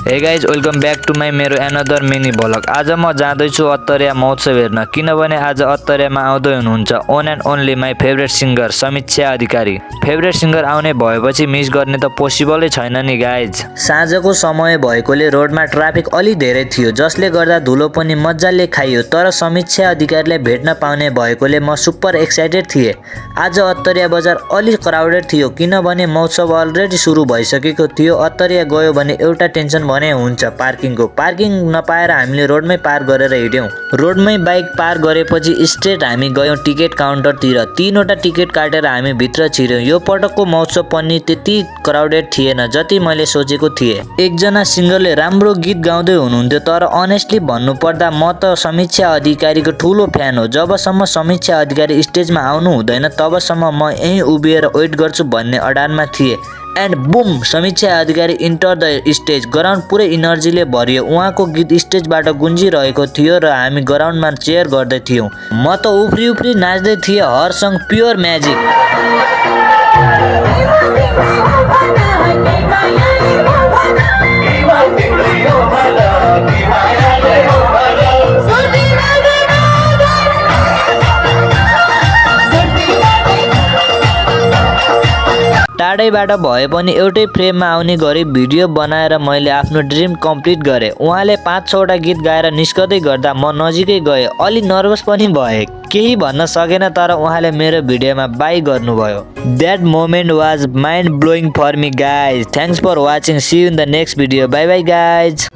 हे guys welcome back to my मेरो another mini vlog. आज म जाँदैछु अत्तरिया महोत्सव हेर्न, किनभने आज अत्तरियामा आउँदै हुनुहुन्छ own and only my favourite singer Samiksha Adhikari. Favourite singer आउने भएपछि मिस गर्ने त पोसिबलै छैन नि गाइज। साँझको समय भएकोले रोडमा ट्राफिक अलि धेरै थियो, जसले गर्दा धुलो पनि मजाले खाइयो। तर समीक्षा अधिकारीलाई भेट्न पाउने भएकोले म सुपर एक्साइटेड थिएँ। आज अत्तरिया बजार अलि क्राउडेड थियो, किनभने महोत्सव अलरेडी सुरु भइसकेको थियो। अत्तरिया गयो भने एउटा टेन्सन भने हुन्छ पार्किङको। पार्किङ नपाएर हामीले रोडमै पार गरेर हिँड्यौँ। रोडमै बाइक पार गरेपछि स्ट्रेट हामी गयौँ टिकट काउन्टरतिर। 3वटा टिकट काटेर हामी भित्र छिर्यौँ। यो पटकको महोत्सव पनि त्यति क्राउडेड थिएन जति मैले सोचेको थिएँ। एकजना सिङ्गरले राम्रो गीत गाउँदै हुनुहुन्थ्यो, तर अनेस्टली भन्नुपर्दा म त समीक्षा अधिकारीको ठुलो फ्यान हो। जबसम्म समीक्षा अधिकारी स्टेजमा आउनु हुँदैन तबसम्म म यहीँ उभिएर वेट गर्छु भन्ने अडानमा थिएँ। And boom, Samiksha Adhikari enter the stage. Ground पुरै इनर्जीले भरियो। उहाँको गीत स्टेजबाट गुन्जिरहेको थियो र हामी ग्राउन्डमा चेयर गर्दै थियौँ। म त उफ्री उफ्री नाच्दै थिएँ। हर सङ प्योर म्याजिक। टाढैबाट भए पनि एउटै फ्रेममा आउने गरी भिडियो बनाएर मैले आफ्नो ड्रिम कम्प्लिट गरेँ। उहाँले 5-6वटा गीत गाएर निस्कँदै गर्दा म नजिकै गएँ। अलि नर्भस पनि भएँ, केही भन्न सकेन, तर उहाँले मेरो भिडियोमा बाई गर्नुभयो। That moment was mind blowing for me guys. Thanks for watching. See you in the next video. Bye bye guys.